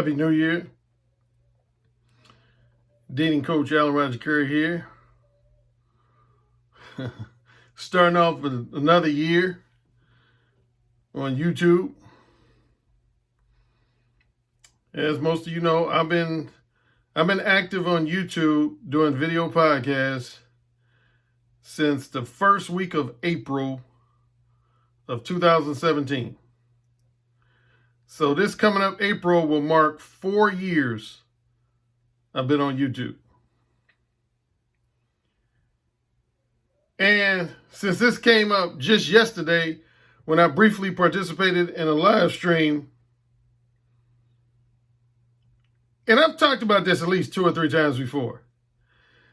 Happy New Year. Dating coach Alan Roger Currie here. Starting off with another year on YouTube. As most of you know, I've been active on YouTube doing video podcasts since the first week of April of 2017. So this coming up April will mark 4 years I've been on YouTube. And since this came up just yesterday when I briefly participated in a live stream, and I've talked about this at least 2 or 3 times before.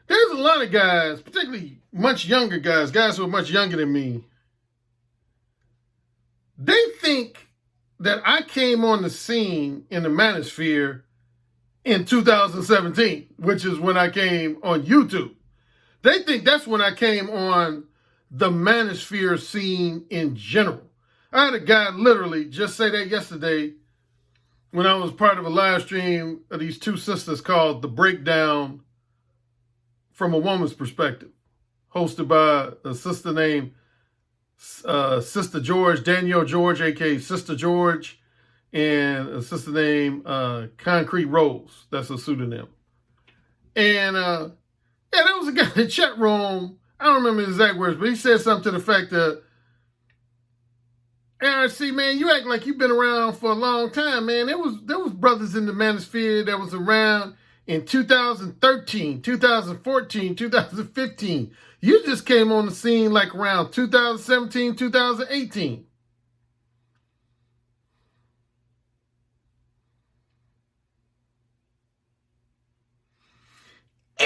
There's a lot of guys, particularly much younger guys who are much younger than me. They think that I came on the scene in the manosphere in 2017, which is when I came on YouTube. They think that's when I came on the manosphere scene in general. I had a guy literally just say that yesterday when I was part of a live stream of these 2 sisters called The Breakdown from a Woman's Perspective, hosted by a sister named Sister George, Danielle George, aka Sister George, and a sister named Concrete Rose. That's a pseudonym. And there was a guy in the chat room. I don't remember the exact words, but he said something to the effect that, RC, man, you act like you've been around for a long time, man. There was brothers in the manosphere that was around in 2013, 2014, 2015. You just came on the scene like around 2017, 2018.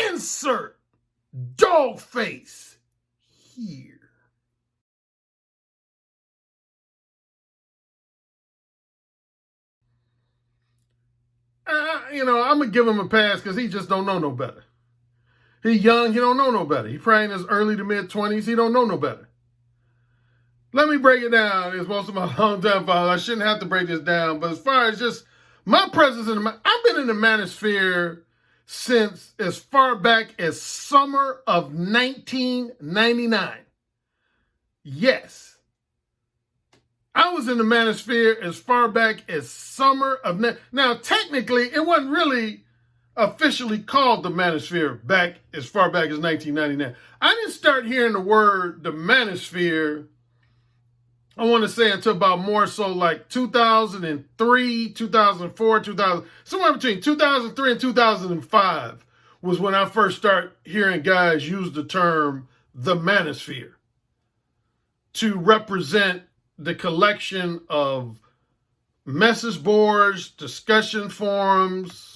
Insert dog face here. I'm going to give him a pass because he just don't know no better. He young, he don't know no better. He probably in his early to mid-20s, he don't know no better. Let me break it down. As most of my long-time followers, I shouldn't have to break this down, but as far as just my presence I've been in the manosphere since as far back as summer of 1999. Yes. I was in the manosphere as far back as summer of... Now, technically, it wasn't really officially called the manosphere back as far back as 1999. I didn't start hearing the word the manosphere, I want to say, until about more so like 2003, 2004, 2000, somewhere between 2003 and 2005 was when I first started hearing guys use the term the manosphere to represent the collection of message boards, discussion forums,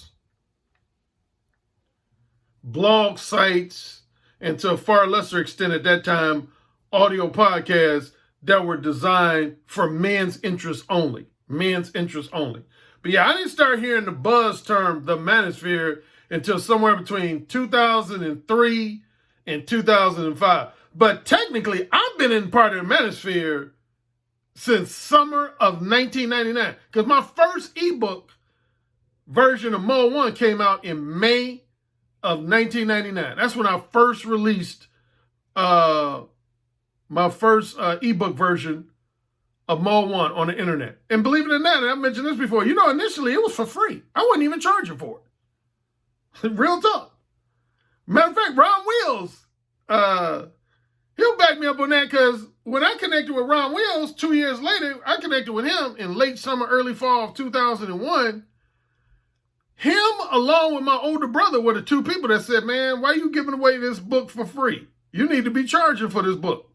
blog sites, and to a far lesser extent at that time, audio podcasts that were designed for men's interests only. Men's interests only. But yeah, I didn't start hearing the buzz term, the manosphere, until somewhere between 2003 and 2005. But technically, I've been in part of the manosphere since summer of 1999. Because my first ebook version of Mo 1 came out in May of 1999. That's when I first released my first ebook version of Mo 1 on the internet. And believe it or not, and I mentioned this before, initially it was for free. I wasn't even charging for it. Real talk. Matter of fact, Ron Wheels, he'll back me up on that, because when I connected with Ron Wheels 2 years later, I connected with him in late summer, early fall of 2001. Him, along with my older brother, were the 2 people that said, man, why are you giving away this book for free? You need to be charging for this book.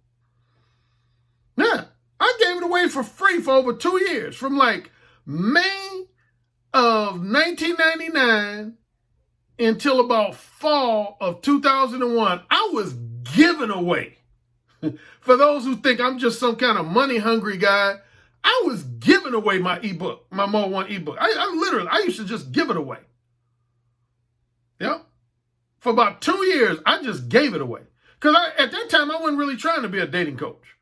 Yeah, I gave it away for free for over 2 years. From like May of 1999 until about fall of 2001, I was giving away. For those who think I'm just some kind of money-hungry guy, I was giving away my ebook, my Mo 1 ebook. I used to just give it away. Yep. For about 2 years, I just gave it away. Because at that time, I wasn't really trying to be a dating coach.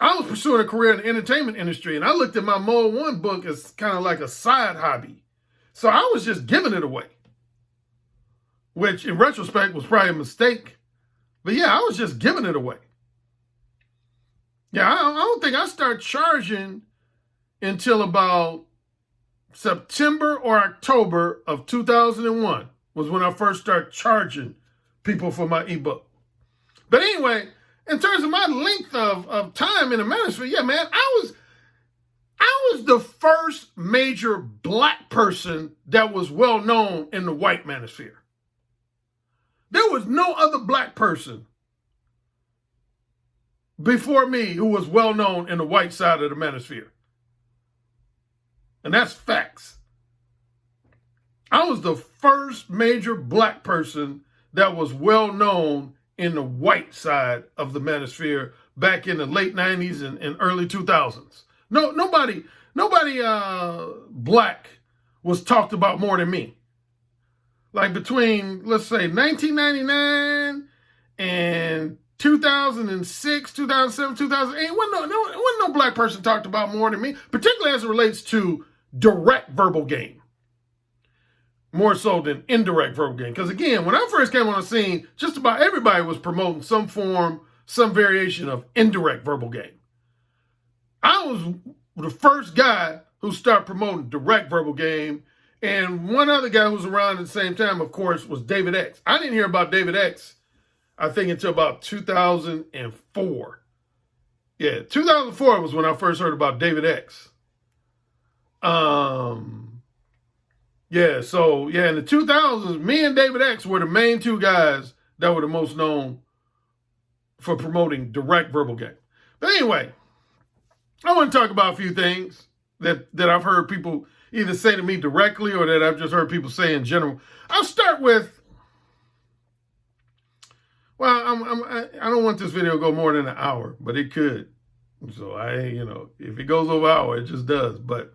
I was pursuing a career in the entertainment industry, and I looked at my Mo 1 book as kind of like a side hobby. So I was just giving it away, which in retrospect was probably a mistake. But yeah, I was just giving it away. Yeah, I don't think I started charging until about September or October of 2001 was when I first started charging people for my ebook. But anyway, in terms of my length of time in the manosphere, yeah, man, I was the first major black person that was well known in the white manosphere. There was no other black person before me who was well known in the white side of the manosphere. And that's facts. I was the first major black person that was well known in the white side of the manosphere back in the late 90s and early 2000s. Nobody black was talked about more than me. Like between, let's say, 1999 and 2006, 2007, 2008, wasn't no black person talked about more than me, particularly as it relates to direct verbal game. More so than indirect verbal game. Because again, when I first came on the scene, just about everybody was promoting some form, some variation of indirect verbal game. I was the first guy who started promoting direct verbal game. And one other guy who was around at the same time, of course, was David X. I didn't hear about David X, I think, until about 2004. Yeah, 2004 was when I first heard about David X. In the 2000s, me and David X were the main two guys that were the most known for promoting direct verbal game. But anyway, I want to talk about a few things that I've heard people either say to me directly or that I've just heard people say in general. I'll start with, I don't want this video to go more than an hour, but it could. So if it goes over an hour, it just does. But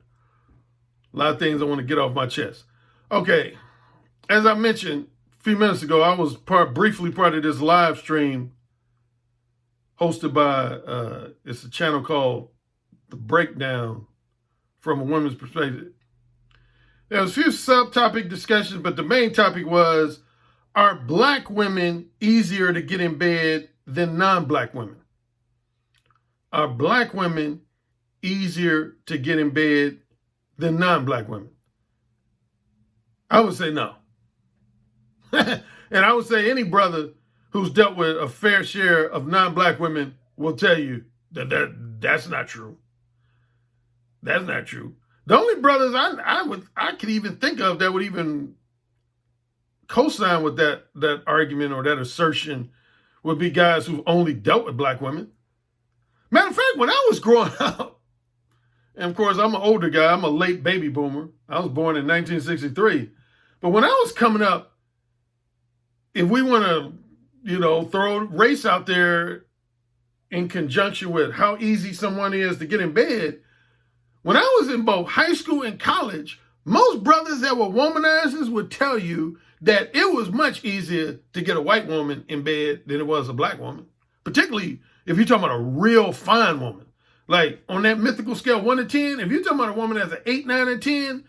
a lot of things I want to get off my chest. Okay, as I mentioned a few minutes ago, I was briefly part of this live stream hosted by, it's a channel called The Breakdown from a Women's Perspective. There was a few subtopic discussions, but the main topic was, are black women easier to get in bed than non-black women? Are black women easier to get in bed than non-black women? I would say no. And I would say any brother who's dealt with a fair share of non-black women will tell you that's not true. That's not true. The only brothers I could even think of that would even co-sign with that argument or that assertion would be guys who've only dealt with black women. Matter of fact, when I was growing up, and of course I'm an older guy, I'm a late baby boomer. I was born in 1963. But when I was coming up, if we want to, throw race out there in conjunction with how easy someone is to get in bed, when I was in both high school and college, most brothers that were womanizers would tell you that it was much easier to get a white woman in bed than it was a black woman. Particularly if you're talking about a real fine woman. Like on that mythical scale, 1 to 10, if you're talking about a woman that's an 8, 9, and 10,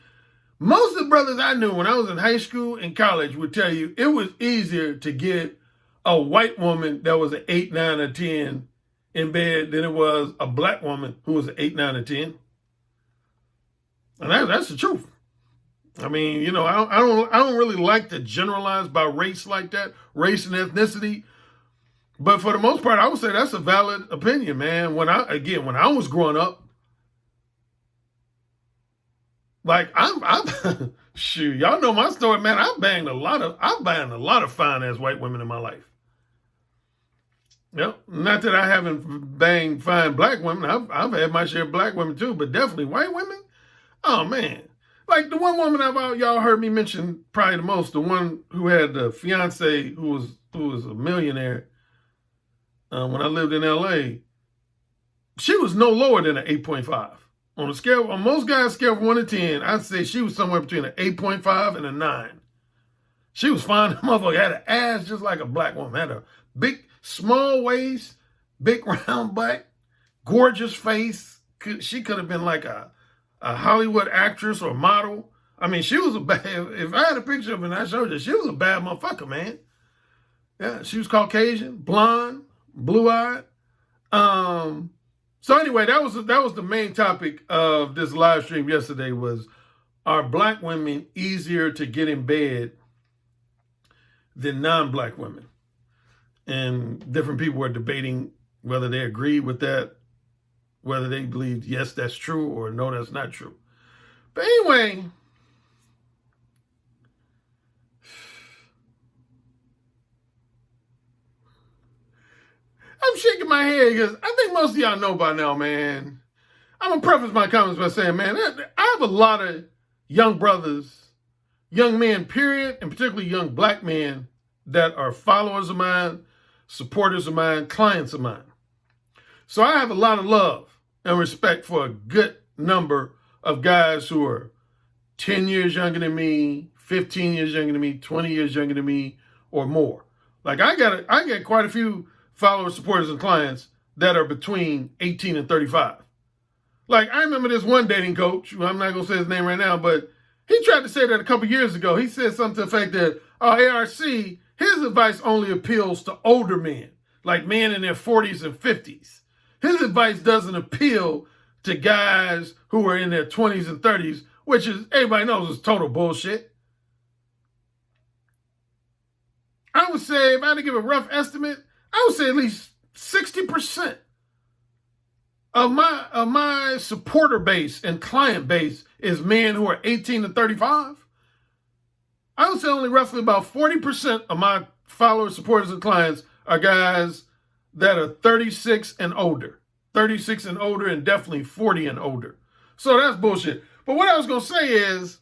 most of the brothers I knew when I was in high school and college would tell you it was easier to get a white woman that was an 8, 9, or 10 in bed than it was a black woman who was an 8, 9, or 10. And that's the truth. I mean, I don't really like to generalize by race like that, race and ethnicity. But for the most part, I would say that's a valid opinion, man. When I was growing up, like I'm shoot, y'all know my story, man. I've banged a lot of fine ass white women in my life. Yep. Not that I haven't banged fine black women. I've had my share of black women too, but definitely white women. Oh man. Like the one woman y'all heard me mention probably the most, the one who had the fiance who was a millionaire when I lived in LA. She was no lower than an 8.5. On most guys' scale from 1 to 10, I'd say she was somewhere between an 8.5 and a 9. She was fine. The motherfucker had an ass just like a black woman. Had a big, small waist, big round butt, gorgeous face. She could have been like a Hollywood actress or model. I mean, she was a bad, if I had a picture of her and I showed you, she was a bad motherfucker, man. Yeah, she was Caucasian, blonde, blue-eyed. So anyway, that was the main topic of this live stream yesterday was, are black women easier to get in bed than non-black women? And different people were debating whether they agreed with that, whether they believed, yes, that's true, or no, that's not true. But anyway, I'm shaking my head because I think most of y'all know by now, man. I'm going to preface my comments by saying, man, I have a lot of young brothers, young men, period, and particularly young black men that are followers of mine, supporters of mine, clients of mine. So I have a lot of love and respect for a good number of guys who are 10 years younger than me, 15 years younger than me, 20 years younger than me, or more. Like I get quite a few followers, supporters, and clients that are between 18 and 35. Like I remember this one dating coach, I'm not going to say his name right now, but he tried to say that a couple years ago. He said something to the fact that, ARC, his advice only appeals to older men, like men in their 40s and 50s. His advice doesn't appeal to guys who are in their 20s and 30s, which is, everybody knows, is total bullshit. I would say, if I had to give a rough estimate, I would say at least 60% of my supporter base and client base is men who are 18 to 35. I would say only roughly about 40% of my followers, supporters, and clients are guys that are 36 and older. 36 and older, and definitely 40 and older. So that's bullshit. But what I was going to say is,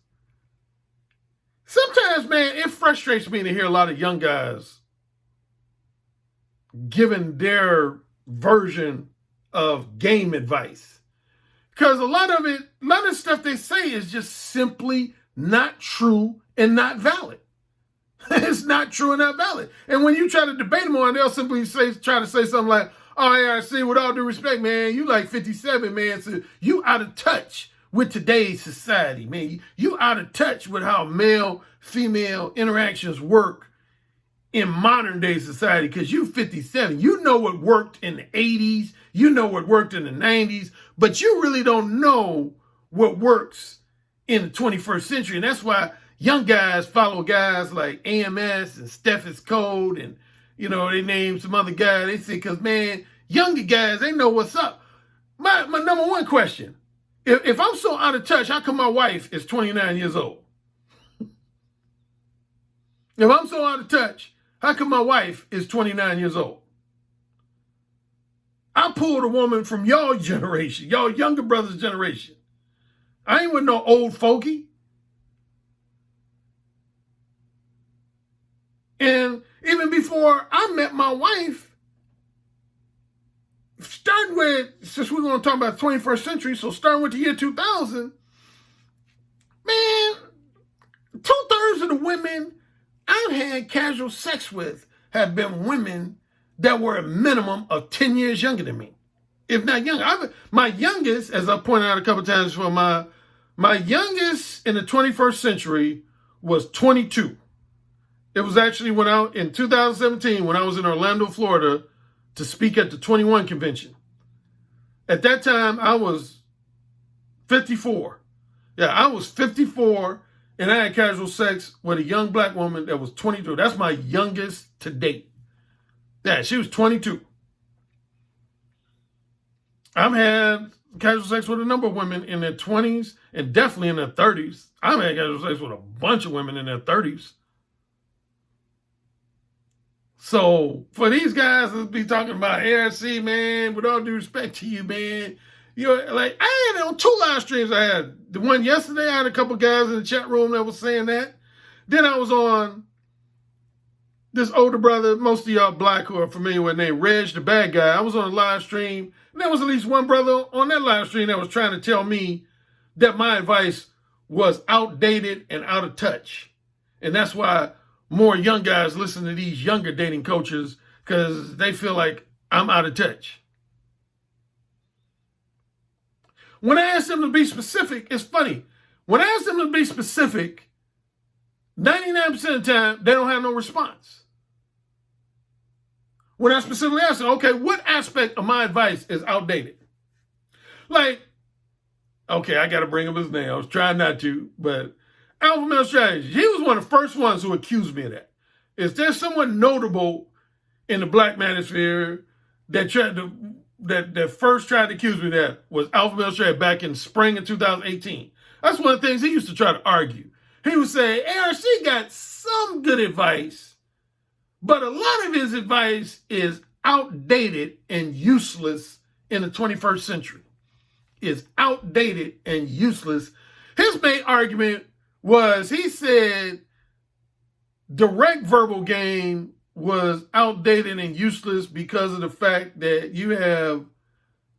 sometimes, man, it frustrates me to hear a lot of young guys giving their version of game advice. Because a lot of stuff they say is just simply not true and not valid. It's not true and not valid. And when you try to debate them on, they'll simply try to say something like, ARC, with all due respect, man, you like 57, man, so you out of touch with today's society, man. You out of touch with how male-female interactions work in modern day society, because you 57. You know what worked in the 80s, you know what worked in the 90s, but you really don't know what works in the 21st century. And that's why young guys follow guys like AMS and Steph's Code, and, they name some other guy. They say, because, man, younger guys, they know what's up. My number one question, if I'm so out of touch, how come my wife is 29 years old? If I'm so out of touch, how come my wife is 29 years old? I pulled a woman from y'all generation, y'all younger brother's generation. I ain't with no old fogey. And even before I met my wife, starting with, since we're going to talk about the 21st century, so starting with the year 2000, man, 2/3 of the women I've had casual sex with have been women that were a minimum of 10 years younger than me, if not younger. My youngest, as I pointed out a couple times before, my youngest in the 21st century was 22. It was actually in 2017, when I was in Orlando, Florida, to speak at the 21 convention. At that time, I was 54. Yeah, I was 54, and I had casual sex with a young black woman that was 22. That's my youngest to date. Yeah, she was 22. I've had casual sex with a number of women in their 20s and definitely in their 30s. I've had casual sex with a bunch of women in their 30s. So for these guys to be talking about ARC, man, with all due respect to you, man, like, I had on 2 live streams. I had the one yesterday. I had a couple guys in the chat room that was saying that. Then I was on this older brother, most of y'all black who are familiar with, named Reg, the bad guy. I was on a live stream, and there was at least one brother on that live stream that was trying to tell me that my advice was outdated and out of touch. And that's why more young guys listen to these younger dating coaches, because they feel like I'm out of touch. When I asked them to be specific, it's funny. When I ask them to be specific, 99% of the time, they don't have no response. When I specifically ask them, okay, what aspect of my advice is outdated? Like, okay, I got to bring up his name. I was trying not to, but Alpha Male Strategy, he was one of the first ones who accused me of that. Is there someone notable in the black manosphere that first tried to accuse me of that was Alpha Male Strategy back in spring of 2018. That's one of the things he used to try to argue. He would say, ARC got some good advice, but a lot of his advice is outdated and useless in the 21st century. Is outdated and useless. His main argument was, he said direct verbal game was outdated and useless because of the fact that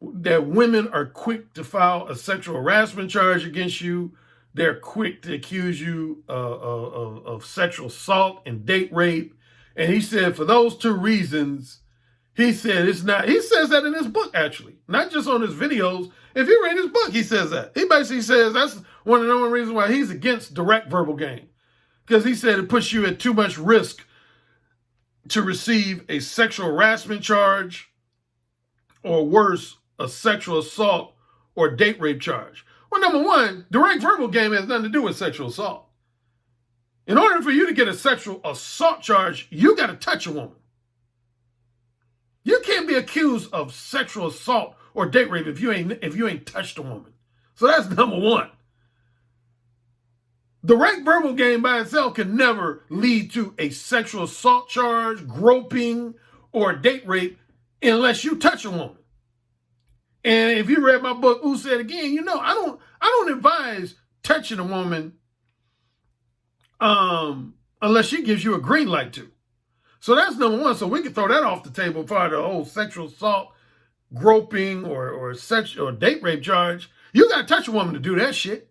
that women are quick to file a sexual harassment charge against you. They're quick to accuse you of sexual assault and date rape. And he said for those two reasons, he said it's not, he says that in his book, actually, not just on his videos. If you read his book, he says that. He basically says that's one of the only reasons why he's against direct verbal game. Because he said it puts you at too much risk to receive a sexual harassment charge, or worse, a sexual assault or date rape charge. Well, number one, direct verbal game has nothing to do with sexual assault. In order for you to get a sexual assault charge, you got to touch a woman. You can't be accused of sexual assault or date rape if you ain't touched a woman. So that's number one. Direct verbal game by itself can never lead to a sexual assault charge, groping, or date rape unless you touch a woman. And if you read my book, Who Said Again, you know I don't advise touching a woman unless she gives you a green light to. So that's number one. So we can throw that off the table for the whole sexual assault, groping, or sexual or date rape charge. You got to touch a woman to do that shit.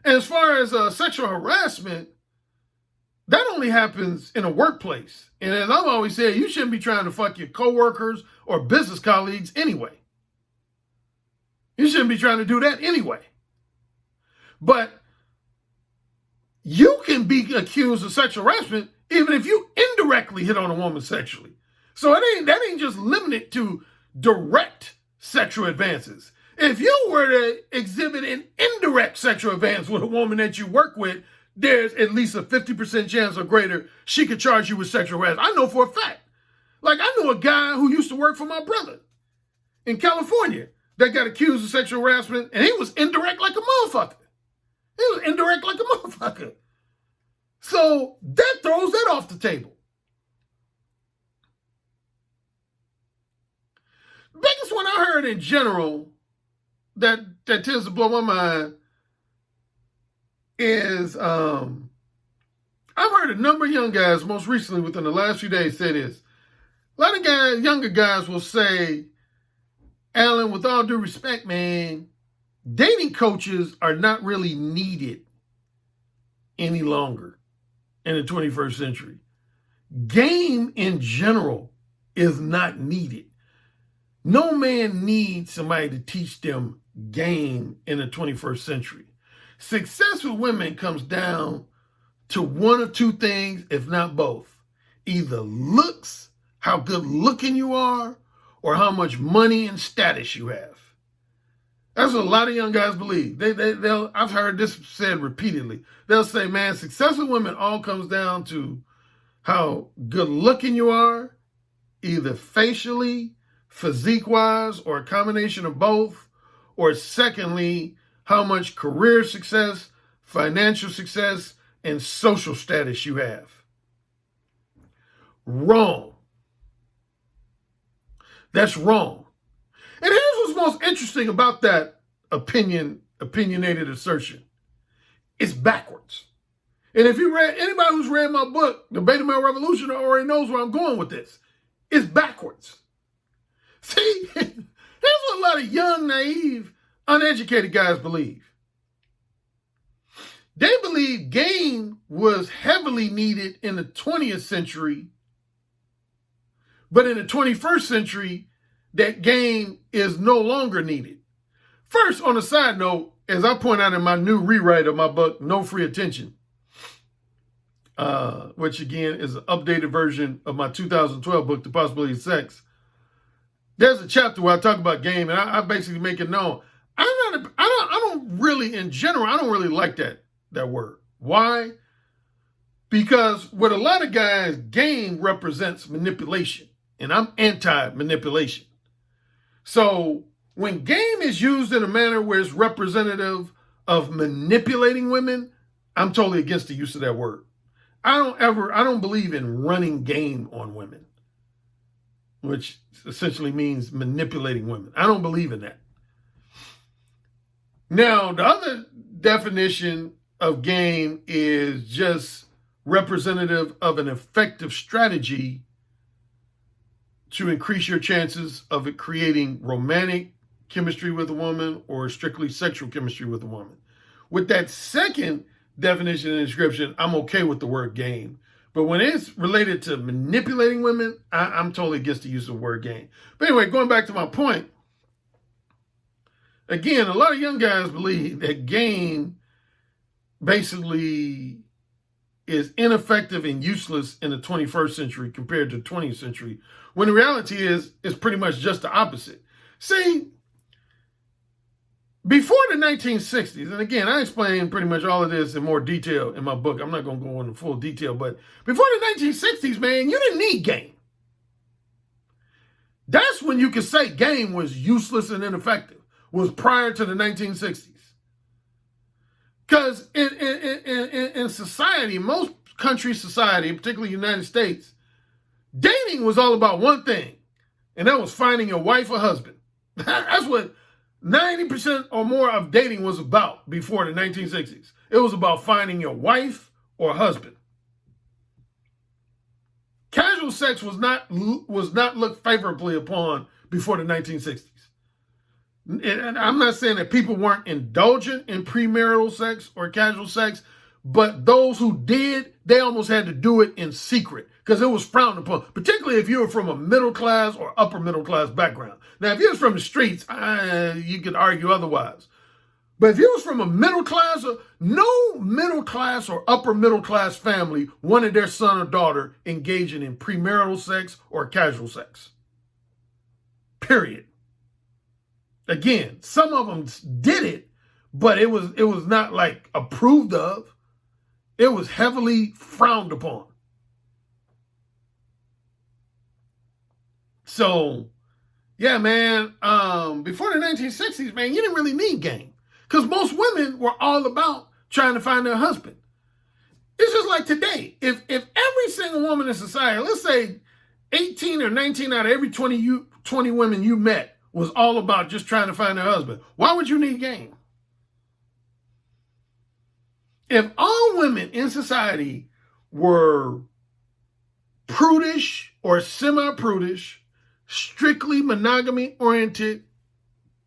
And as far as sexual harassment, that only happens in a workplace. And as I've always said, you shouldn't be trying to fuck your coworkers or business colleagues anyway. You shouldn't be trying to do that anyway. But you can be accused of sexual harassment even if you indirectly hit on a woman sexually. So that ain't just limited to direct sexual advances. If you were to exhibit an indirect sexual advance with a woman that you work with, there's at least a 50% chance or greater she could charge you with sexual harassment. I know for a fact. Like, I know a guy who used to work for my brother in California that got accused of sexual harassment, and he was indirect like a motherfucker. He was indirect like a motherfucker. So that throws that off the table. The biggest one I heard in general that tends to blow my mind is I've heard a number of young guys, most recently within the last few days, say this. A lot of guys, younger guys will say, Alan, with all due respect, man, dating coaches are not really needed any longer in the 21st century. Game in general is not needed. No man needs somebody to teach them game in the 21st century. Success with women comes down to one of two things, if not both. Either looks, how good looking you are, or how much money and status you have. That's what a lot of young guys believe. I've heard this said repeatedly. They'll say, man, success with women all comes down to how good looking you are, either facially, physique-wise, or a combination of both, or secondly, how much career success, financial success, and social status you have. Wrong. That's wrong. And here's what's most interesting about that opinionated assertion. It's backwards. And if you read, anybody who's read my book, The Beta Male Revolution, already knows where I'm going with this. It's backwards. See, here's what a lot of young, naive, uneducated guys believe. They believe game was heavily needed in the 20th century, but in the 21st century, that game is no longer needed. First, on a side note, as I point out in my new rewrite of my book, No Free Attention, which again is an updated version of my 2012 book, The Possibility of Sex, there's a chapter where I talk about game, and I basically make it known. I don't really, in general, I don't really like that word. Why? Because with a lot of guys, game represents manipulation, and I'm anti-manipulation. So when game is used in a manner where it's representative of manipulating women, I'm totally against the use of that word. I don't believe in running game on women, which essentially means manipulating women. I don't believe in that. Now, the other definition of game is just representative of an effective strategy to increase your chances of it creating romantic chemistry with a woman or strictly sexual chemistry with a woman. With that second definition and description, I'm okay with the word game. But when it's related to manipulating women, I'm totally against the use of the word game. But anyway, going back to my point, again, a lot of young guys believe that game basically is ineffective and useless in the 21st century compared to the 20th century, when the reality is it's pretty much just the opposite. See, before the 1960s, and again, I explain pretty much all of this in more detail in my book. I'm not going to go into full detail, but before the 1960s, man, you didn't need game. That's when you could say game was useless and ineffective, was prior to the 1960s. Because in society, most country society, particularly the United States, dating was all about one thing, and that was finding a wife or husband. That's what 90% or more of dating was about before the 1960s. It was about finding your wife or husband. Casual sex was not looked favorably upon before the 1960s. And I'm not saying that people weren't indulgent in premarital sex or casual sex, but those who did, they almost had to do it in secret because it was frowned upon, particularly if you were from a middle class or upper middle class background. Now, if you was from the streets, you could argue otherwise. But if you was from a middle class, no middle class or upper middle class family wanted their son or daughter engaging in premarital sex or casual sex. Period. Again, some of them did it, but it was not like approved of. It was heavily frowned upon. So, yeah, man, before the 1960s, man, you didn't really need game because most women were all about trying to find their husband. It's just like today. If every single woman in society, let's say 18 or 19 out of every 20 women you met was all about just trying to find their husband, why would you need game? If all women in society were prudish or semi-prudish, strictly monogamy-oriented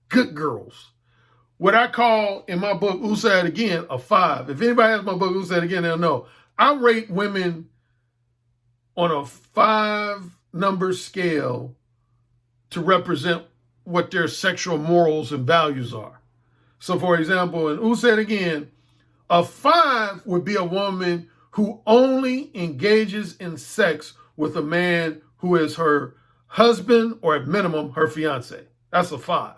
good girls, what I call in my book, Who Said Again, a 5. If anybody has my book, Who Said Again, they'll know. I rate women on a 5-number scale to represent what their sexual morals and values are. So, for example, in Who Said Again, a 5 would be a woman who only engages in sex with a man who is her husband or at minimum her fiance. That's a 5.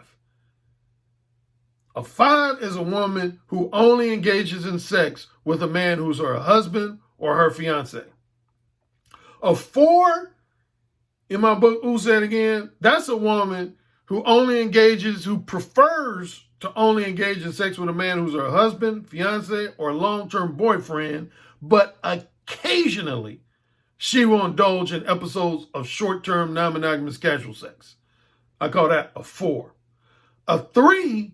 A 5 is a woman who only engages in sex with a man who's her husband or her fiance. A 4, in my book, Who Said Again, that's a woman who prefers to only engage in sex with a man who's her husband, fiance, or long-term boyfriend, but occasionally she will indulge in episodes of short-term non-monogamous casual sex. I call that a 4. A 3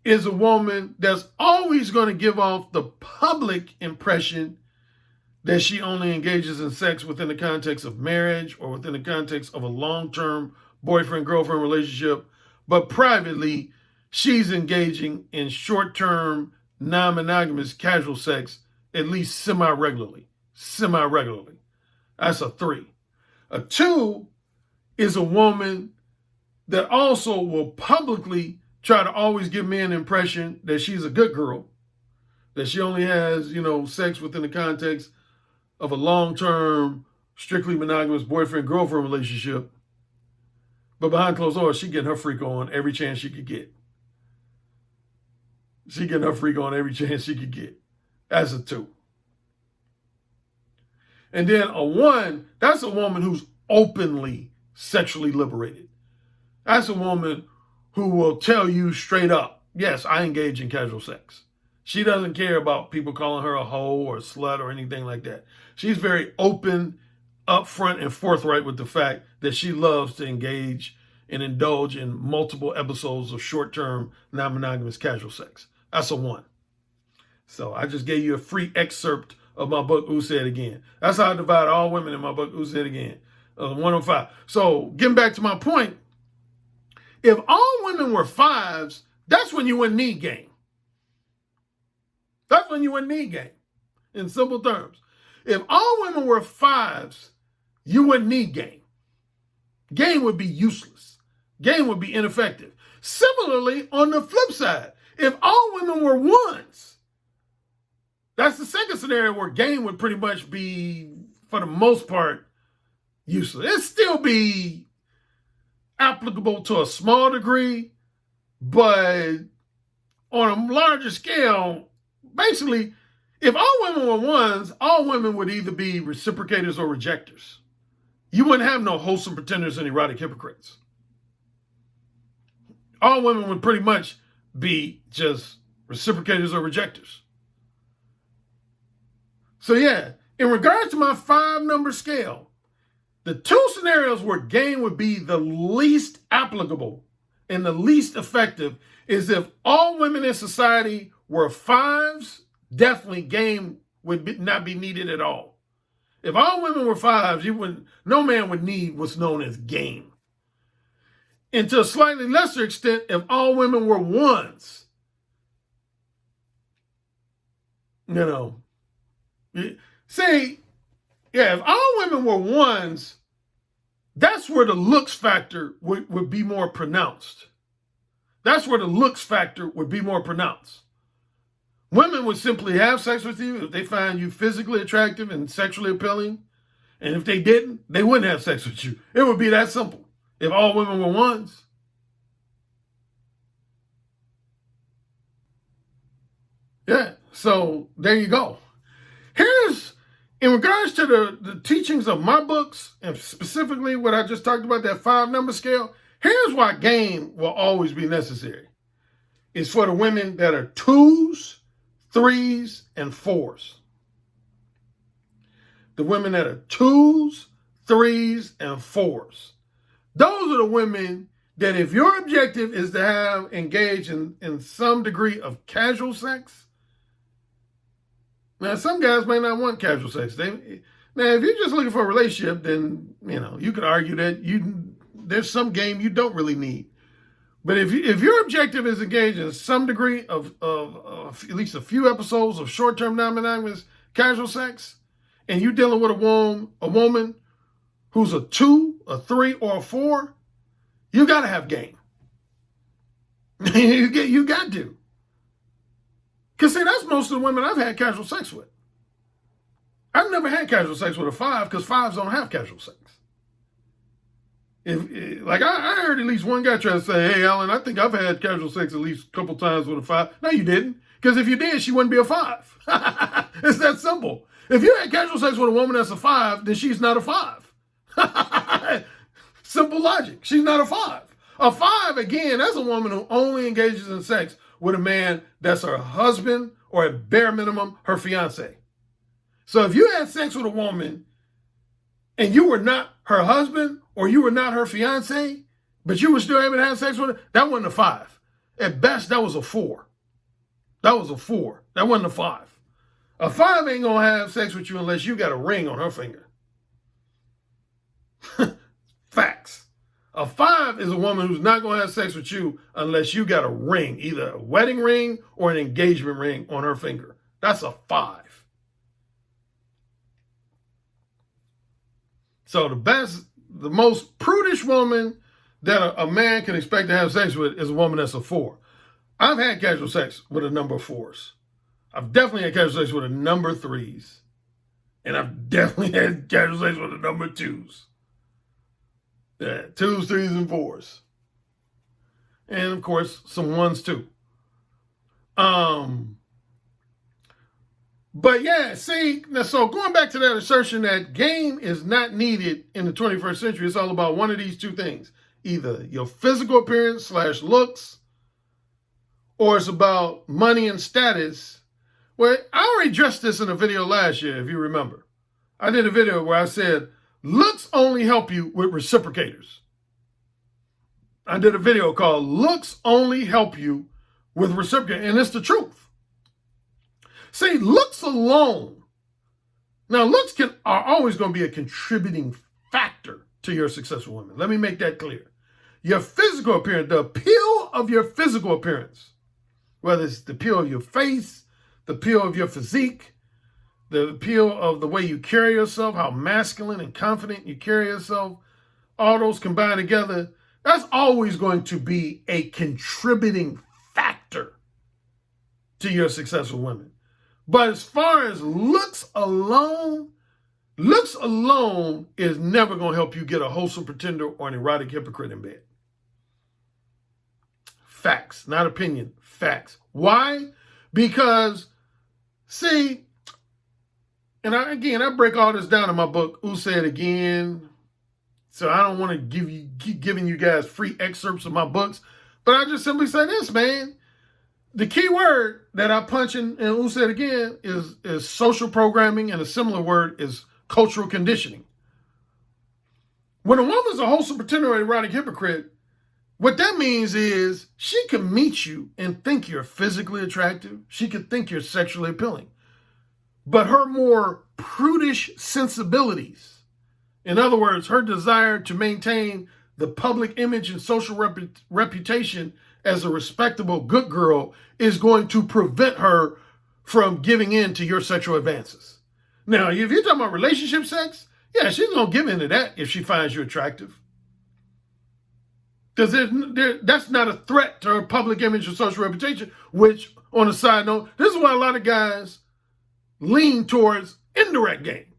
is a woman that's always going to give off the public impression that she only engages in sex within the context of marriage or within the context of a long-term boyfriend-girlfriend relationship, but privately, she's engaging in short-term, non-monogamous casual sex at least semi-regularly. That's a 3. A 2 is a woman that also will publicly try to always give men the impression that she's a good girl, that she only has, sex within the context of a long-term, strictly monogamous boyfriend-girlfriend relationship. But behind closed doors, she getting her freak on every chance she could get. She getting her freak on every chance she could get. That's a 2. And then a 1, that's a woman who's openly sexually liberated. That's a woman who will tell you straight up, yes, I engage in casual sex. She doesn't care about people calling her a hoe or a slut or anything like that. She's very open, upfront, and forthright with the fact that she loves to engage and indulge in multiple episodes of short-term, non-monogamous casual sex. That's a 1. So I just gave you a free excerpt of my book, Who Said Again. That's how I divide all women in my book, Who Said Again, 105. So getting back to my point, if all women were 5s, that's when you wouldn't need game. That's when you wouldn't need game, in simple terms. If all women were 5s, you wouldn't need game. Game would be useless. Game would be ineffective. Similarly, on the flip side, if all women were 1s, that's the second scenario where game would pretty much be, for the most part, useless. It'd still be applicable to a small degree, but on a larger scale, basically, if all women were 1s, all women would either be reciprocators or rejectors. You wouldn't have no wholesome pretenders and erotic hypocrites. All women would pretty much be just reciprocators or rejectors. So yeah, in regards to my 5-number scale, the 2 scenarios where game would be the least applicable and the least effective is if all women in society were 5s, definitely game would not be needed at all. If all women were 5s, no man would need what's known as game. And to a slightly lesser extent, if all women were 1s, if all women were 1s, that's where the looks factor would be more pronounced. That's where the looks factor would be more pronounced. Women would simply have sex with you if they find you physically attractive and sexually appealing. And if they didn't, they wouldn't have sex with you. It would be that simple. If all women were 1s. Yeah, so there you go. In regards to the teachings of my books, and specifically what I just talked about, that 5-number scale, here's why game will always be necessary. It's for the women that are 2s, 3s, and 4s. The women that are 2s, 3s, and 4s. Those are the women that if your objective is to engage in some degree of casual sex. Now, some guys may not want casual sex. Now, if you're just looking for a relationship, then, you could argue that there's some game you don't really need. But if your objective is engaged in some degree of at least a few episodes of short-term non-monogamous casual sex, and you're dealing with a woman who's a 2, a 3, or a 4, you got to have game. you got to. Because, see, that's most of the women I've had casual sex with. I've never had casual sex with a 5 because 5s don't have casual sex. I heard at least one guy try to say, hey, Alan, I think I've had casual sex at least a couple times with a 5. No, you didn't. Because if you did, she wouldn't be a 5. It's that simple. If you had casual sex with a woman that's a 5, then she's not a 5. Simple logic. She's not a 5. A 5, again, that's a woman who only engages in sex with a man that's her husband or at bare minimum, her fiance. So if you had sex with a woman and you were not her husband or you were not her fiance, but you were still able to have sex with her, that wasn't a 5. At best, that was a 4. That was a 4. That wasn't a 5. A 5 ain't gonna have sex with you unless you got a ring on her finger. Facts. A 5 is a woman who's not going to have sex with you unless you got a ring, either a wedding ring or an engagement ring on her finger. That's a 5. So the most prudish woman that a man can expect to have sex with is a woman that's a 4. I've had casual sex with a number of 4s. I've definitely had casual sex with a number of 3s. And I've definitely had casual sex with a number of 2s. Yeah, 2s, 3s, and 4s. And of course, some 1s too. But yeah, see, so going back to that assertion that game is not needed in the 21st century, it's all about one of these two things. Either your physical appearance / looks, or it's about money and status. Well, I already addressed this in a video last year, if you remember. I did a video where I said, looks only help you with reciprocators. I did a video called Looks Only Help You with Reciprocators, and it's the truth. See, looks alone. Now, looks are always going to be a contributing factor to your successful women. Let me make that clear. Your physical appearance, the appeal of your physical appearance, whether it's the appeal of your face, the appeal of your physique, the appeal of the way you carry yourself, how masculine and confident you carry yourself, all those combined together, that's always going to be a contributing factor to your successful women. But as far as looks alone is never going to help you get a wholesome pretender or an erotic hypocrite in bed. Facts, not opinion, facts. Why? Because, see, and I break all this down in my book, Who Said Again? So I don't want to keep giving you guys free excerpts of my books, but I just simply say this, man. The key word that I punch in Who Said Again is social programming, and a similar word is cultural conditioning. When a woman's a wholesome pretender or erotic hypocrite, what that means is she can meet you and think you're physically attractive. She could think you're sexually appealing. But her more prudish sensibilities, in other words, her desire to maintain the public image and social reputation as a respectable good girl, is going to prevent her from giving in to your sexual advances. Now, if you're talking about relationship sex, yeah, she's going to give in to that if she finds you attractive. Because that's not a threat to her public image or social reputation, which, on a side note, this is why a lot of guys lean towards indirect game,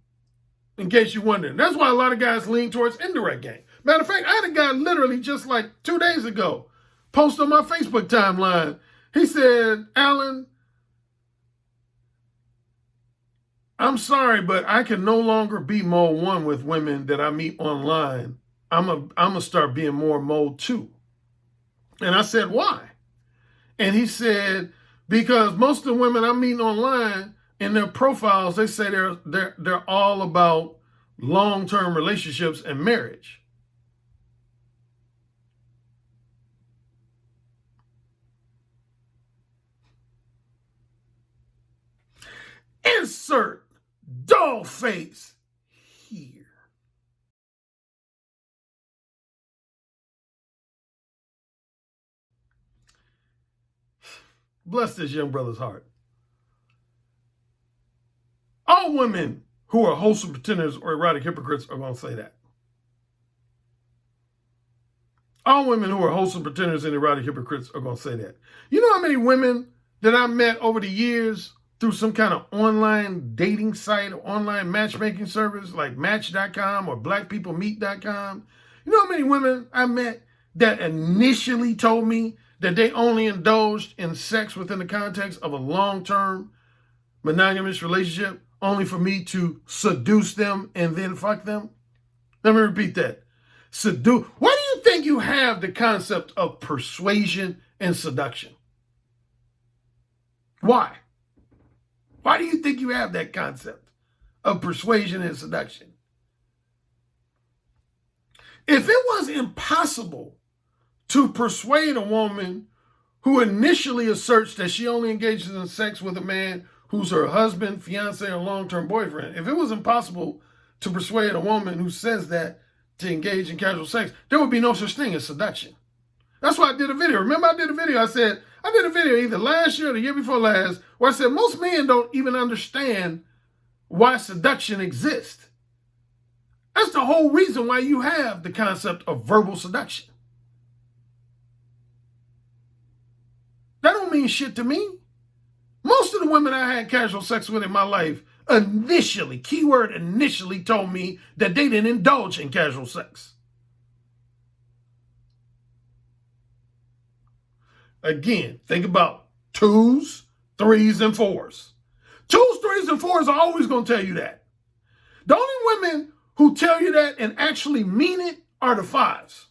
in case you're wondering. That's why a lot of guys lean towards indirect game. Matter of fact, I had a guy literally just like 2 days ago post on my Facebook timeline. He said, Alan, I'm sorry, but I can no longer be mode 1 with women that I meet online. I'm going to start being more mode 2. And I said, why? And he said, because most of the women I'm meeting online, in their profiles, they say they're all about long-term relationships and marriage. Insert doll face here. Bless this young brother's heart. All women who are wholesome pretenders or erotic hypocrites are going to say that. All women who are wholesome pretenders and erotic hypocrites are going to say that. You know how many women that I met over the years through some kind of online dating site or online matchmaking service like Match.com or BlackPeopleMeet.com? You know how many women I met that initially told me that they only indulged in sex within the context of a long-term monogamous relationship, only for me to seduce them and then fuck them? Let me repeat that. Seduce. Why do you think you have the concept of persuasion and seduction? Why? Why do you think you have that concept of persuasion and seduction? If it was impossible to persuade a woman who initially asserts that she only engages in sex with a man who's her husband, fiance, or long-term boyfriend, if it was impossible to persuade a woman who says that to engage in casual sex, there would be no such thing as seduction. That's why I did a video. Remember, I did a video. I did a video either last year or the year before last where I said most men don't even understand why seduction exists. That's the whole reason why you have the concept of verbal seduction. don't mean shit to me. Most of the women I had casual sex with in my life initially, keyword initially, told me that they didn't indulge in casual sex. Again, think about 2s, 3s, and 4s. 2s, 3s, and 4s are always going to tell you that. The only women who tell you that and actually mean it are the 5s.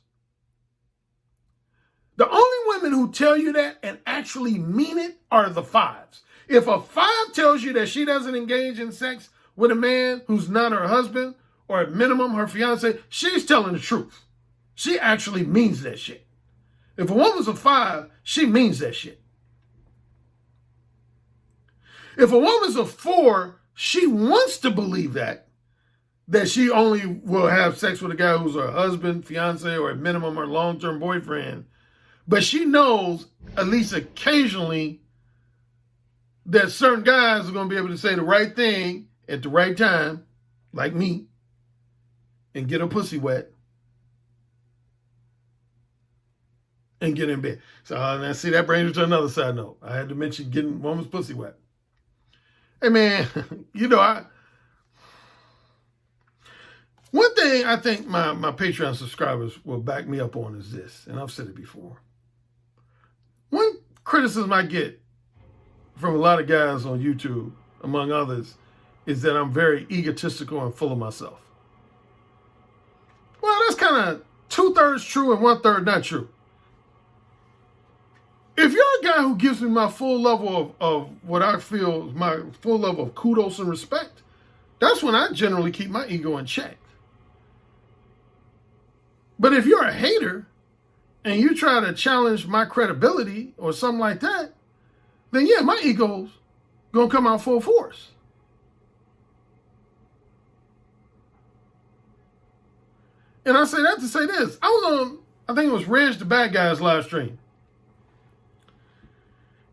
The only women who tell you that and actually mean it are the 5s. If a 5 tells you that she doesn't engage in sex with a man who's not her husband, or at minimum her fiance, she's telling the truth. She actually means that shit. If a woman's a 5, she means that shit. If a woman's a 4, she wants to believe that she only will have sex with a guy who's her husband, fiance, or at minimum her long-term boyfriend. But she knows, at least occasionally, that certain guys are going to be able to say the right thing at the right time, like me, and get her pussy wet and get in bed. So now see, that brings me to another side note. I had to mention getting woman's pussy wet. Hey man, one thing I think my Patreon subscribers will back me up on is this, and I've said it before. One criticism I get from a lot of guys on YouTube, among others, is that I'm very egotistical and full of myself. Well, that's kind of 2/3 true and 1/3 not true. If you're a guy who gives me my full level of what I feel is my full level of kudos and respect, that's when I generally keep my ego in check. But if you're a hater and you try to challenge my credibility or something like that, then yeah, my ego's gonna come out full force. And I say that to say this. I was on, I think it was Reg the Bad Guy's live stream.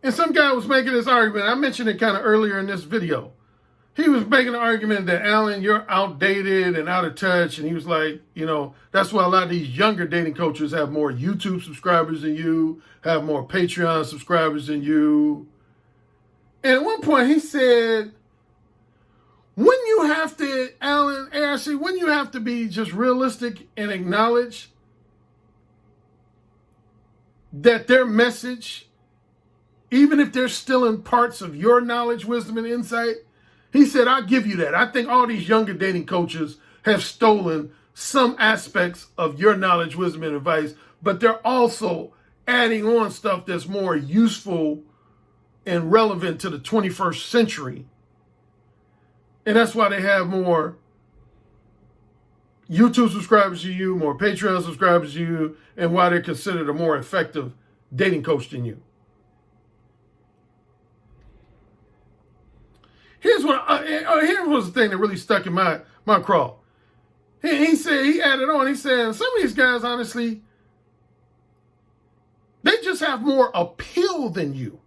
And some guy was making this argument. I mentioned it kind of earlier in this video. He was making an argument that, Alan, you're outdated and out of touch. And he was like, that's why a lot of these younger dating coaches have more YouTube subscribers than you, have more Patreon subscribers than you. And at one point he said, when you have to, Alan, ARC, when you have to be just realistic and acknowledge that their message, even if they're still in parts of your knowledge, wisdom, and insight, he said, I'll give you that. I think all these younger dating coaches have stolen some aspects of your knowledge, wisdom, and advice, but they're also adding on stuff that's more useful and relevant to the 21st century. And that's why they have more YouTube subscribers to you, more Patreon subscribers to you, and why they're considered a more effective dating coach than you. Here was the thing that really stuck in my craw. He said, he added on, he said, some of these guys, honestly, they just have more appeal than you.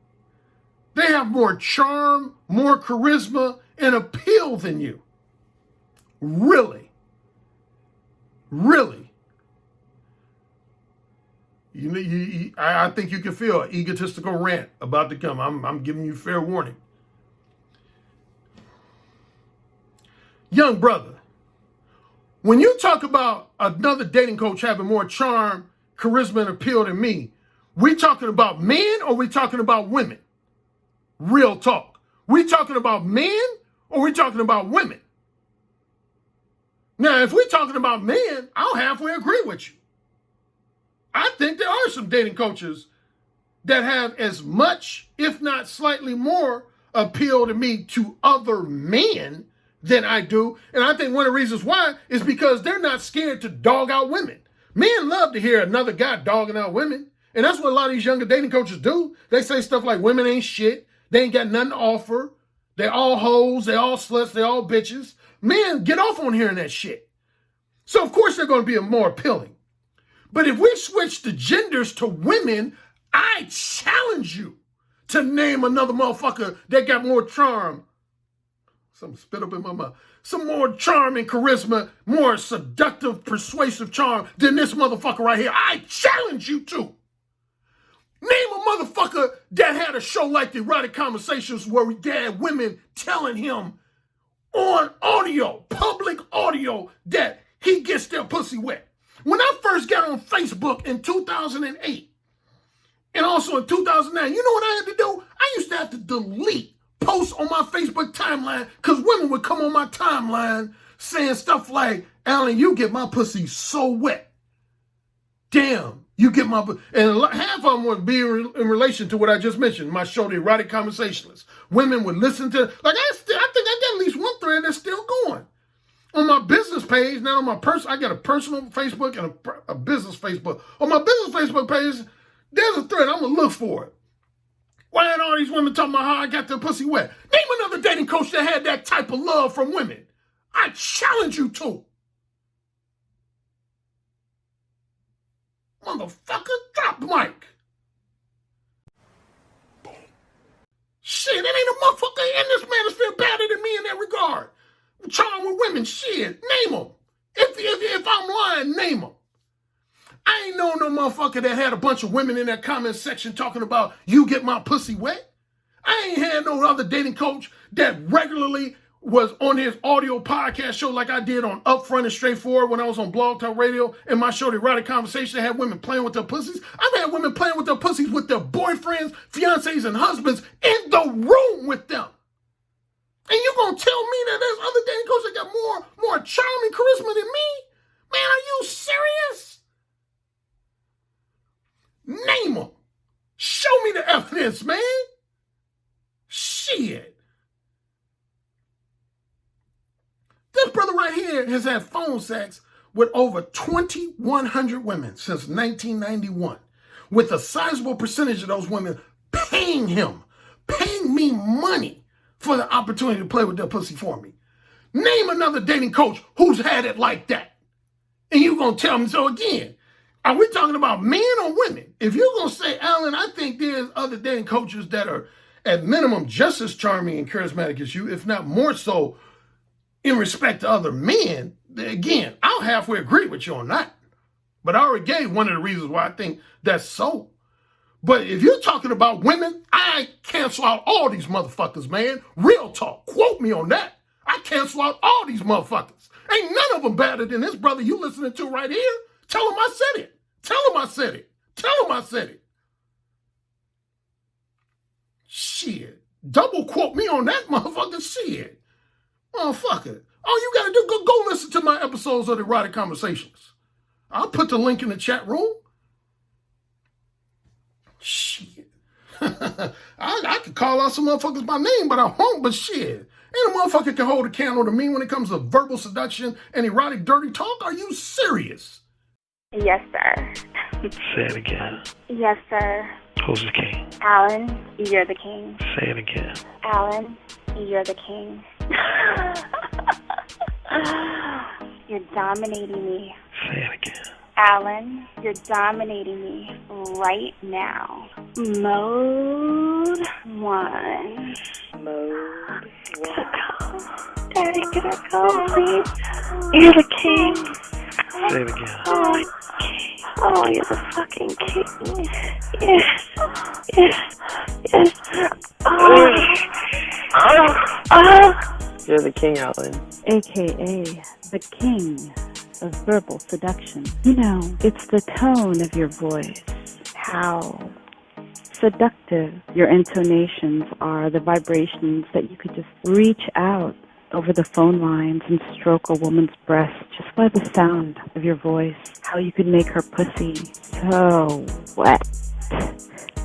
They have more charm, more charisma, and appeal than you. Really? Really? I think you can feel an egotistical rant about to come. I'm giving you fair warning. Young brother, when you talk about another dating coach having more charm, charisma, and appeal than me, we talking about men or we talking about women? Real talk. We talking about men or we talking about women? Now, if we're talking about men, I'll halfway agree with you. I think there are some dating coaches that have as much, if not slightly more, appeal to me to other men than I do. And I think one of the reasons why is because they're not scared to dog out women. Men love to hear another guy dogging out women. And that's what a lot of these younger dating coaches do. They say stuff like women ain't shit. They ain't got nothing to offer. They all hoes. They all sluts. They all bitches. Men get off on hearing that shit. So of course they're going to be more appealing. But if we switch the genders to women, I challenge you to name another motherfucker that got more charm. Something spit up in my mouth. Some more charm and charisma, more seductive, persuasive charm than this motherfucker right here. I challenge you to. Name a motherfucker that had a show like the Erotic Conversations where we had women telling him on audio, public audio, that he gets their pussy wet. When I first got on Facebook in 2008 and also in 2009, you know what I had to do? I used to have to delete posts on my Facebook timeline because women would come on my timeline saying stuff like, Alan, you get my pussy so wet. Damn, you get my pussy. And half of them would be in relation to what I just mentioned, my show, The Erotic Conversationalist. Women would listen to, like I think I got at least one thread that's still going. On my business page, now on my I got a personal Facebook and a business Facebook. On my business Facebook page, there's a thread. I'm going to look for it. Why had all these women talking about how I got their pussy wet? Name another dating coach that had that type of love from women. I challenge you to. Motherfucker, drop the mic. Shit, it ain't a motherfucker in this manosphere better than me in that regard. Charm with women, shit, name them. If I'm lying, name them. I ain't know no motherfucker that had a bunch of women in that comment section talking about you get my pussy wet. I ain't had no other dating coach that regularly was on his audio podcast show like I did on Upfront and Straightforward when I was on Blog Talk Radio and my show, The Erotic Conversation, I had women playing with their pussies. I've had women playing with their pussies with their boyfriends, fiancés, and husbands in the room with them. And you gonna tell me that there's other dating coaches that got more charm and charisma than me? Man, are you serious? Name them. Show me the evidence, man. Shit. This brother right here has had phone sex with over 2,100 women since 1991, with a sizable percentage of those women paying me money for the opportunity to play with their pussy for me. Name another dating coach who's had it like that. And you're going to tell me, so again, are we talking about men or women? If you're going to say, Alan, I think there's other dating coaches that are at minimum just as charming and charismatic as you, if not more so, in respect to other men, again, I'll halfway agree with you on that. But I already gave one of the reasons why I think that's so. But if you're talking about women, I cancel out all these motherfuckers, man. Real talk. Quote me on that. I cancel out all these motherfuckers. Ain't none of them better than this brother you listening to right here. Tell him I said it. Tell him I said it. Tell him I said it. Shit. Double quote me on that motherfucker. Shit. Motherfucker. All you gotta do, go listen to my episodes of The Erotic Conversations. I'll put the link in the chat room. Shit. I could call out some motherfuckers by name, but I won't, but shit. Ain't a motherfucker can hold a candle to me when it comes to verbal seduction and erotic dirty talk. Are you serious? Yes, sir. Say it again. Yes, sir. Who's the king? Alan, you're the king. Say it again. Alan, you're the king. You're dominating me. Say it again. Alan, you're dominating me right now. Mode 1. Mode 1. Daddy, can I go, please? You're the king. Say it again. Oh, king. Oh, you're the fucking king. Yes. Yes. Yes. You're the king, Alan. AKA the king of verbal seduction. You know, it's the tone of your voice, how seductive your intonations are, the vibrations that you could just reach out over the phone lines and stroke a woman's breast just by the sound of your voice, how you could make her pussy so wet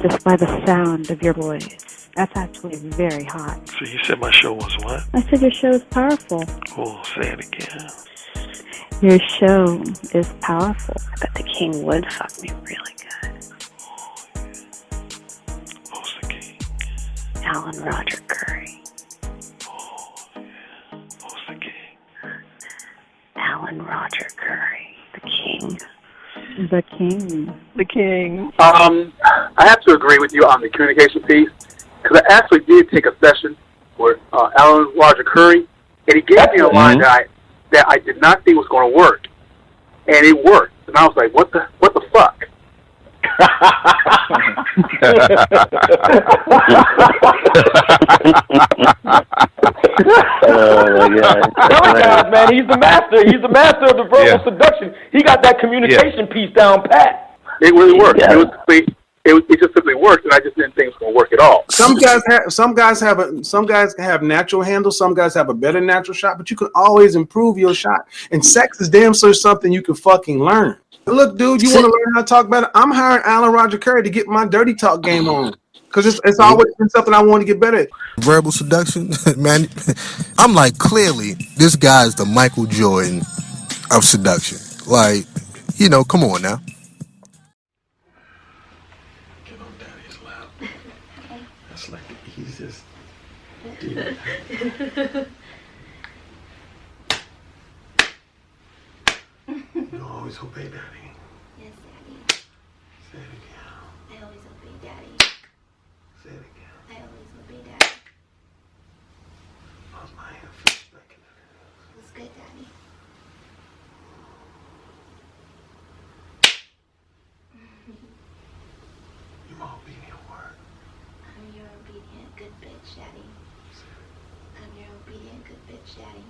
just by the sound of your voice. That's actually very hot. So you said my show was what? I said your show is powerful. Oh, say it again. Your show is powerful. I bet the king would fuck me really good. Oh, yeah. Who's the king? Alan Roger Currie. Oh, yeah. Who's the king? Alan Roger Currie. The king. The king. The king. I have to agree with you on the communication piece, because I actually did take a session with Alan Roger Currie, and he gave me a line that I did not think was going to work, and it worked. And I was like, what the fuck? Oh my God! Currie guys, man, he's the master. He's the master of the verbal seduction. He got that communication piece down pat. It really worked. It just simply worked, and I just didn't think it was going to work at all. Some guys have natural handles. Some guys have a better natural shot, but you can always improve your shot. And sex is damn sure something you can fucking learn. Look, dude, you want to learn how to talk better? I'm hiring Alan Roger Currie to get my dirty talk game on. Because it's always been something I want to get better at. Verbal seduction, man. I'm like, clearly, this guy's the Michael Jordan of seduction. Like, you know, come on now. Get on daddy's lap. That's like the easiest deal. You always obey daddy. Yes, Daddy. Say it again. I always obey Daddy. Say it again. I always obey Daddy. How's my hand fish back in there? It was good, Daddy. You my obedient word. I'm your obedient good bitch, Daddy. Say it. I'm your obedient good bitch, Daddy.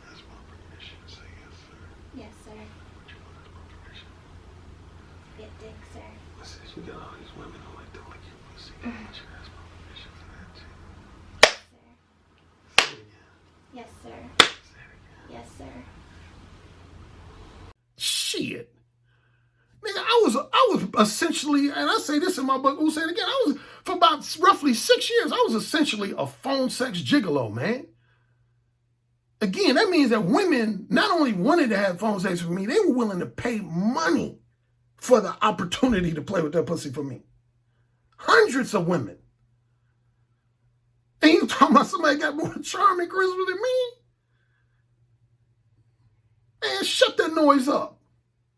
That's my permission. Say yes, sir. Yes, sir. That's my permission. Get dick, sir. Listen, you got all these women who like to lick your pussy. I want you to ask my permission for that too. Yes, sir. Say it again. Yes, sir. Say it again. Yes, sir. Shit. Nigga, I was essentially, and I say this in my book, who say it again, I was, for about roughly 6 years, I was essentially a phone sex gigolo, man. Again, that means that women not only wanted to have phone sex with me, they were willing to pay money for the opportunity to play with that pussy for me. Hundreds of women. And you talking about somebody got more charm and charisma than me? Man, shut that noise up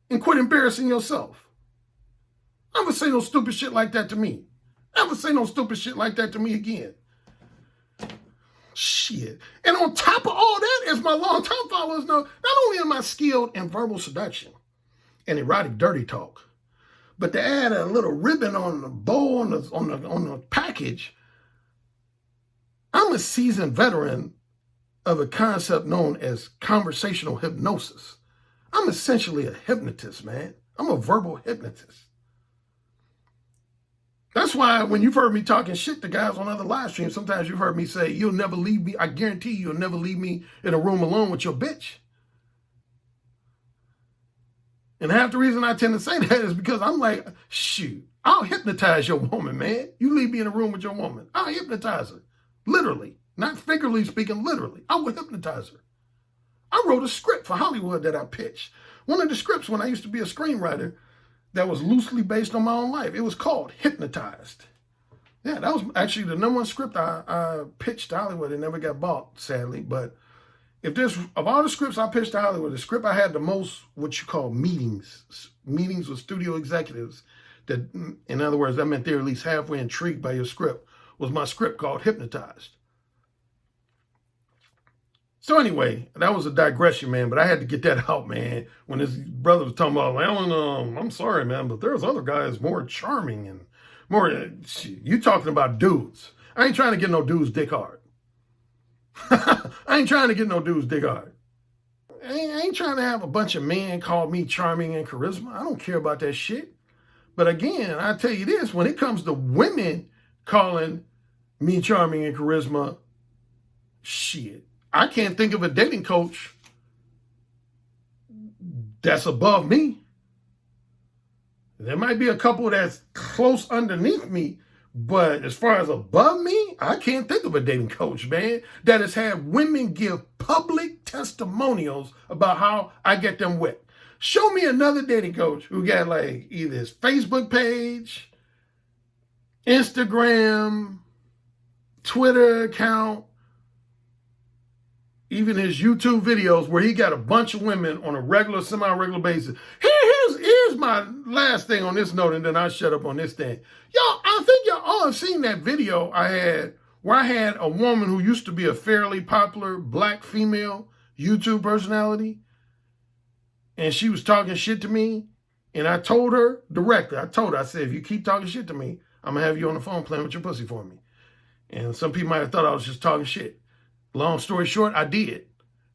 and quit embarrassing yourself. Never say no stupid shit like that to me. Never say no stupid shit like that to me again. Shit. And on top of all that, as my longtime followers know, not only am I skilled in verbal seduction and erotic dirty talk, but to add a little ribbon on the bow on the package, I'm a seasoned veteran of a concept known as conversational hypnosis. I'm essentially a hypnotist, man. I'm a verbal hypnotist. That's why when you've heard me talking shit to guys on other live streams, sometimes you've heard me say, you'll never leave me. I guarantee you'll never leave me in a room alone with your bitch. And half the reason I tend to say that is because I'm like, shoot, I'll hypnotize your woman, man. You leave me in a room with your woman. I'll hypnotize her. Literally. Not figuratively speaking, literally. I will hypnotize her. I wrote a script for Hollywood that I pitched. One of the scripts when I used to be a screenwriter that was loosely based on my own life. It was called Hypnotized. Yeah, that was actually the number one script I pitched to Hollywood. It never got bought, sadly. But if there's, of all the scripts I pitched to Hollywood, the script I had the most, what you call meetings with studio executives, that, in other words, that meant they're at least halfway intrigued by your script, was my script called Hypnotized. So anyway, that was a digression, man, but I had to get that out, man. When his brother was talking about, Alan, I'm sorry, man, but there's other guys more charming and more, you talking about dudes. I ain't trying to get no dudes dick hard. I ain't trying to get no dudes dick hard. I ain't trying to have a bunch of men call me charming and charisma. I don't care about that shit. But again, I tell you this, when it comes to women calling me charming and charisma, shit. I can't think of a dating coach that's above me. There might be a couple that's close underneath me, but as far as above me, I can't think of a dating coach, man, that has had women give public testimonials about how I get them wet. Show me another dating coach who got like either his Facebook page, Instagram, Twitter account, even his YouTube videos where he got a bunch of women on a regular, semi-regular basis. Here's my last thing on this note, and then I'll shut up on this thing. Y'all, I think y'all all I've seen that video where I had a woman who used to be a fairly popular black female YouTube personality, and she was talking shit to me, and I told her directly, I said, if you keep talking shit to me, I'm going to have you on the phone playing with your pussy for me. And some people might have thought I was just talking shit. Long story short, I did.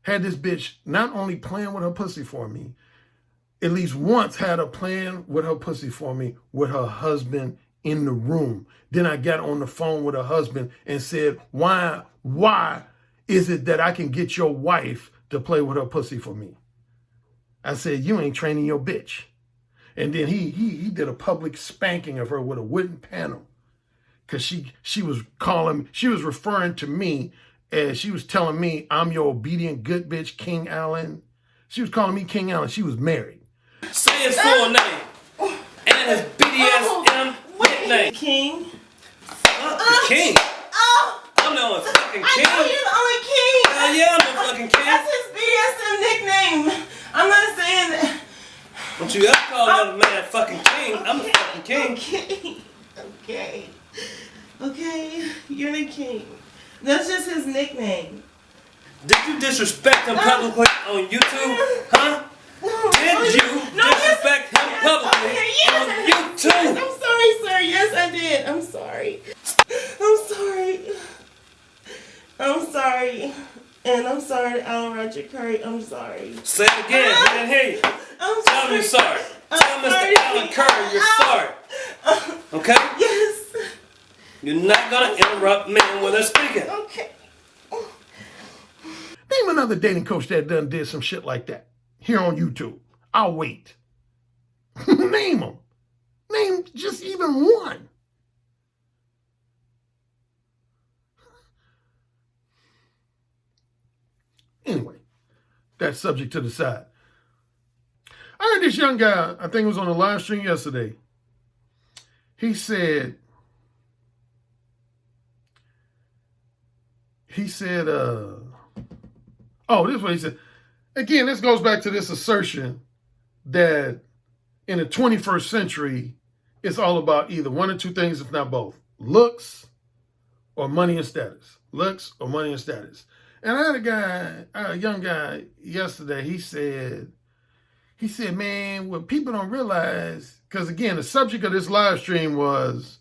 Had this bitch not only playing with her pussy for me, at least once had her playing with her pussy for me with her husband in the room. Then I got on the phone with her husband and said, why is it that I can get your wife to play with her pussy for me? I said, you ain't training your bitch. And then he did a public spanking of her with a wooden panel. Because she was referring to me as, she was telling me, I'm your obedient good bitch, King Allen. She was calling me King Allen. She was married. Say his full name and his BDSM nickname. King. The king. I'm the only fucking king. I know you're the only king. Hell yeah, I'm the fucking king. That's his BDSM nickname. I'm not saying that. Don't you ever call another man fucking king. I'm the fucking king. Okay, you're the king. That's just his nickname. Did you disrespect him publicly on YouTube? Huh? Did you disrespect him publicly on YouTube? I'm sorry, sir. Yes, I did. I'm sorry. And I'm sorry to Alan Roger Currie. I'm sorry. Say it again. We didn't hear you. Tell him you're sorry. Tell Mr. Alan Currie you're sorry. Okay? Yes. You're not going to interrupt men when they're speaking. Okay. Name another dating coach that done did some shit like that here on YouTube. I'll wait. Name them. Name just even one. Anyway, that's subject to the side. I heard this young guy, I think it was on the live stream yesterday. He said, this is what he said. Again, this goes back to this assertion that in the 21st century, it's all about either one or two things, if not both. Looks or money and status. Looks or money and status. And I had a young guy yesterday, he said, man, what people don't realize, because again, the subject of this live stream was,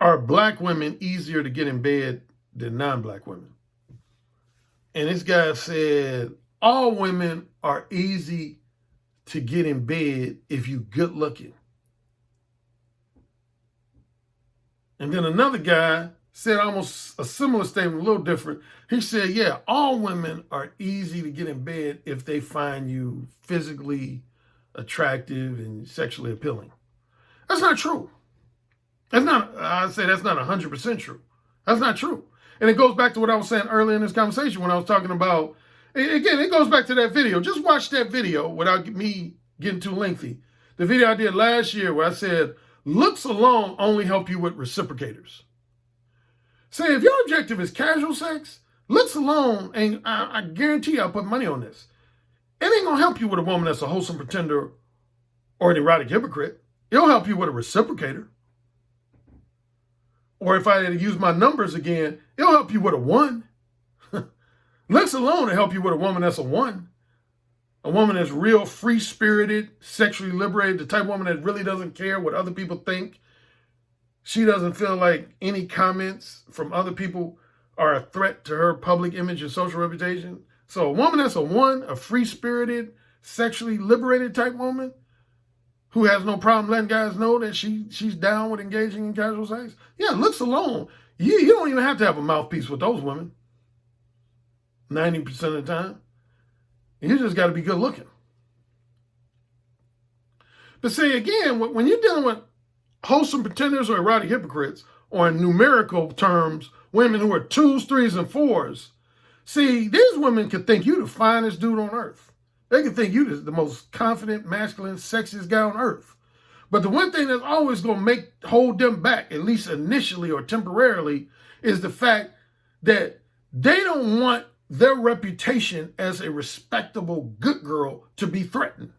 are black women easier to get in bed than non-black women? And this guy said, all women are easy to get in bed if you good looking. And then another guy said almost a similar statement, a little different. He said, yeah, all women are easy to get in bed if they find you physically attractive and sexually appealing. That's not true. I'd say that's not 100% true. That's not true. And it goes back to what I was saying earlier in this conversation when I was talking about, again, it goes back to that video. Just watch that video without me getting too lengthy. The video I did last year where I said, looks alone only help you with reciprocators. Say, if your objective is casual sex, looks alone, and I guarantee you, I'll put money on this, it ain't going to help you with a woman that's a wholesome pretender or an erotic hypocrite. It'll help you with a reciprocator. Or if I had to use my numbers again, it'll help you with a 1. Looks alone will help you with a woman that's a 1. A woman that's real free-spirited, sexually liberated, the type of woman that really doesn't care what other people think. She doesn't feel like any comments from other people are a threat to her public image and social reputation. So a woman that's a 1, a free-spirited, sexually liberated type woman who has no problem letting guys know that she's down with engaging in casual sex. Yeah, looks alone. You don't even have to have a mouthpiece with those women. 90% of the time. You just got to be good looking. But say again, when you're dealing with wholesome pretenders or erotic hypocrites, or in numerical terms, women who are 2s, 3s, and 4s, see, these women could think you the finest dude on earth. They can think you the most confident, masculine, sexiest guy on earth. But the one thing that's always going to hold them back, at least initially or temporarily, is the fact that they don't want their reputation as a respectable good girl to be threatened.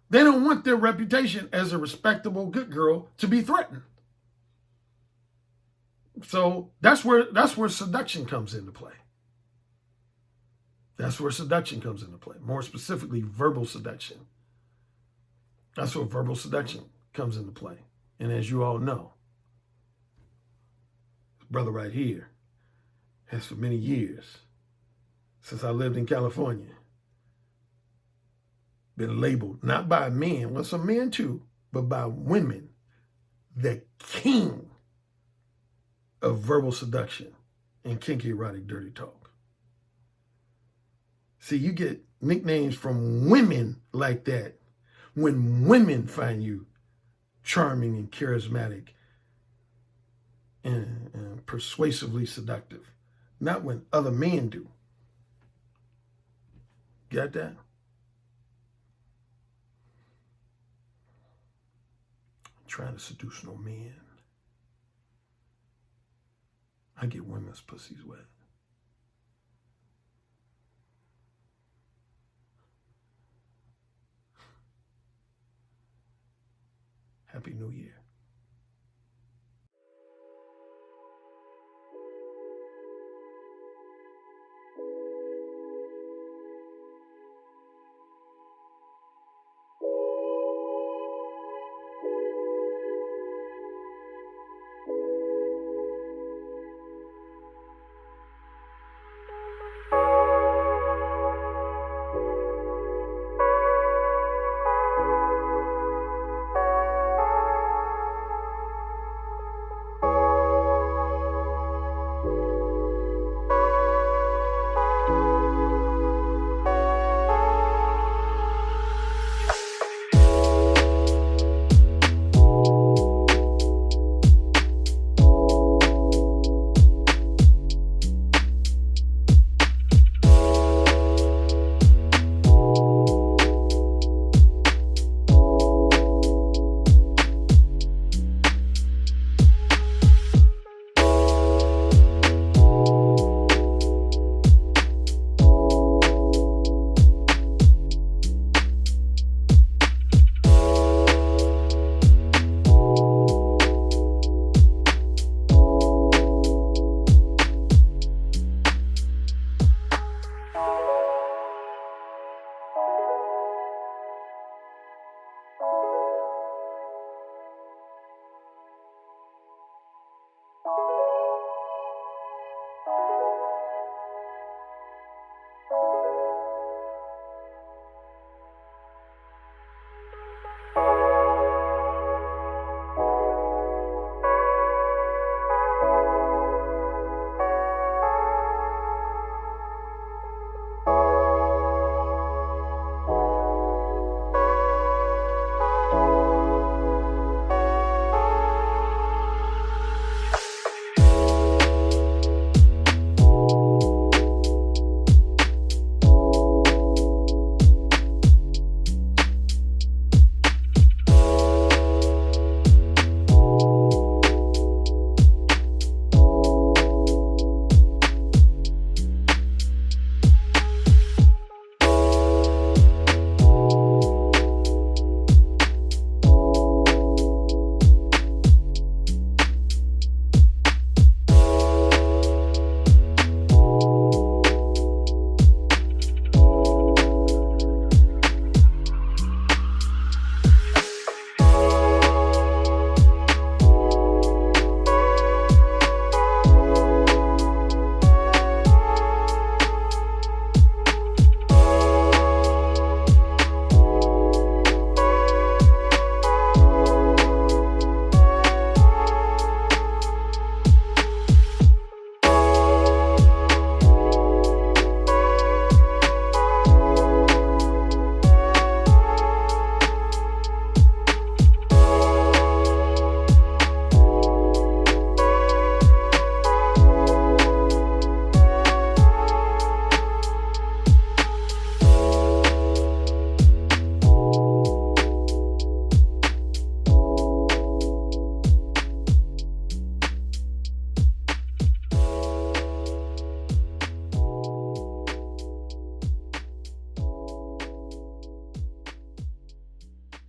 They don't want their reputation as a respectable good girl to be threatened. So that's where seduction comes into play. That's where seduction comes into play. More specifically, verbal seduction. That's where verbal seduction comes into play. And as you all know, this brother right here has for many years, since I lived in California, been labeled, not by men, well, some men too, but by women, the king of verbal seduction and kinky erotic dirty talk. See, you get nicknames from women like that when women find you charming and charismatic and persuasively seductive, not when other men do. Got that? Trying to seduce no men. I get women's pussies wet. Happy New Year.